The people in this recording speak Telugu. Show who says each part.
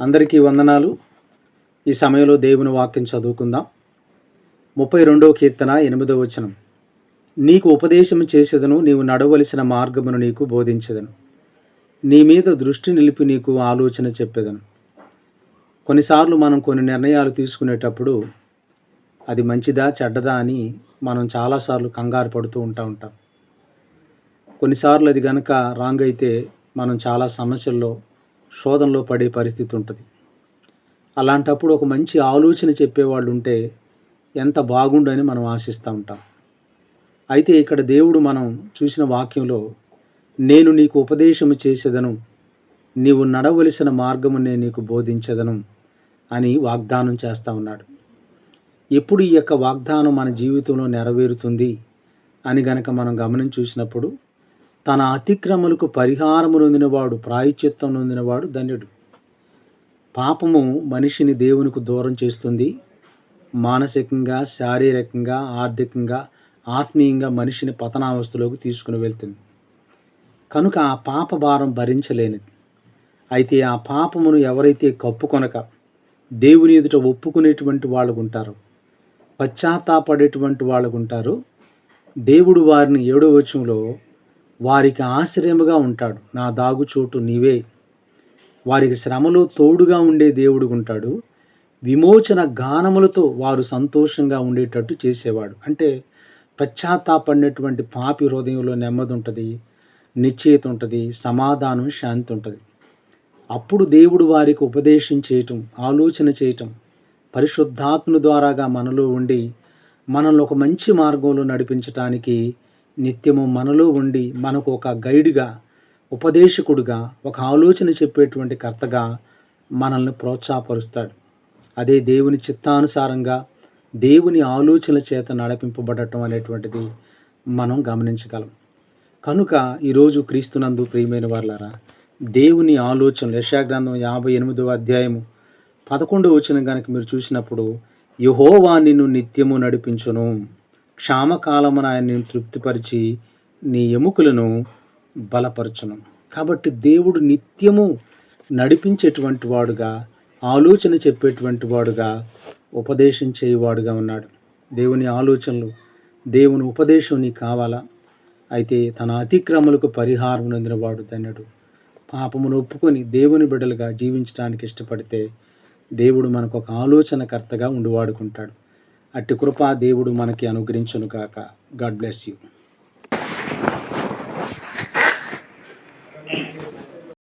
Speaker 1: అందరికీ వందనాలు. ఈ సమయంలో దేవుని వాక్యం చదువుకుందాం. 32వ కీర్తన 8వ వచనం. నీకు ఉపదేశం చేసేదను, నీవు నడవలసిన మార్గమును నీకు బోధించెదను. నీ మీద దృష్టి నిలిపి నీకు ఆలోచన చెప్పేదను. కొన్నిసార్లు మనం కొన్ని నిర్ణయాలు తీసుకునేటప్పుడు అది మంచిదా చెడ్డదా అని మనం చాలాసార్లు కంగారు పడుతూ ఉంటాం. కొన్నిసార్లు అది గనక రాంగ్ అయితే మనం చాలా సమస్యల్లో శోధనలో పడే పరిస్థితి ఉంటుంది. అలాంటప్పుడు ఒక మంచి ఆలోచన చెప్పేవాళ్ళు ఉంటే ఎంత బాగుండని మనం ఆశిస్తూ ఉంటాం. అయితే ఇక్కడ దేవుడు మనం చూసిన వాక్యంలో నేను నీకు ఉపదేశము చేసేదను, నీవు నడవలసిన మార్గము నేను నీకు బోధించెదను అని వాగ్దానం చేస్తూ ఉన్నాడు. ఎప్పుడు ఈ యొక్క వాగ్దానం మన జీవితంలో నెరవేరుతుంది అని గనక మనం గమనించి చూసినప్పుడు, తన అతిక్రమలకు పరిహారము నొందినవాడు, ప్రాయశ్చిత్తం నొందినవాడు ధన్యుడు. పాపము మనిషిని దేవునికి దూరం చేస్తుంది. మానసికంగా, శారీరకంగా, ఆర్థికంగా, ఆత్మీయంగా మనిషిని పతనావస్థలోకి తీసుకుని వెళ్తుంది. కనుక ఆ పాప భారం భరించలేనిది. అయితే ఆ పాపమును ఎవరైతే కప్పుకొనక దేవుని ఎదుట ఒప్పుకునేటువంటి వాళ్ళు ఉంటారో, పశ్చాత్తాపడేటువంటి వాళ్ళు ఉంటారో, దేవుడు వారిని 7వ వచనంలో వారికి ఆశ్రయముగా ఉంటాడు. నా దాగుచోటు నీవే. వారికి శ్రమలో తోడుగా ఉండే దేవుడు ఉంటాడు. విమోచన గానములతో వారు సంతోషంగా ఉండేటట్టు చేసేవాడు. అంటే పశ్చాత్తాపడినటువంటి పాపి హృదయంలో నెమ్మది ఉంటుంది, నిశ్చయిత ఉంటుంది, సమాధానం, శాంతి ఉంటుంది. అప్పుడు దేవుడు వారికి ఉపదేశం చేయటం, ఆలోచన చేయటం, పరిశుద్ధాత్మ ద్వారాగా మనలో ఉండి మనల్ని ఒక మంచి మార్గంలో నడిపించటానికి నిత్యము మనలో ఉండి మనకు ఒక గైడ్గా, ఉపదేశకుడుగా, ఒక ఆలోచన చెప్పేటువంటి కర్తగా మనల్ని ప్రోత్సాహపరుస్తాడు. అదే దేవుని చిత్తానుసారంగా దేవుని ఆలోచనల చేత నడిపింపబడటం అనేటువంటిది మనం గమనించగలం. కనుక ఈరోజు క్రీస్తునందు ప్రియమైన వారలారా, దేవుని ఆలోచనలు యెషయా గ్రంథం 58వ అధ్యాయము 11వ వచనం కనుక మీరు చూసినప్పుడు, యెహోవా నిన్ను నిత్యము నడిపించును, క్షామకాలమున ఆయన నిన్ను తృప్తిపరిచి నీ ఎముకలను బలపరచును. కాబట్టి దేవుడు నిత్యము నడిపించేటువంటి వాడుగా, ఆలోచన చెప్పేటువంటి వాడుగా, ఉపదేశం చేయవాడుగా ఉన్నాడు. దేవుని ఆలోచనలు, దేవుని ఉపదేశం నీకు కావాలా? అయితే తన అతిక్రమలకు పరిహారం నొందినవాడు ధన్యుడు. పాపమును ఒప్పుకొని దేవుని బిడ్డలుగా జీవించడానికి ఇష్టపడితే దేవుడు మనకు ఒక ఆలోచనకర్తగా ఉండి వాడుకుంటాడు. అట్టి కృప దేవుడు మనకి అనుగ్రహించును గాక. God bless you.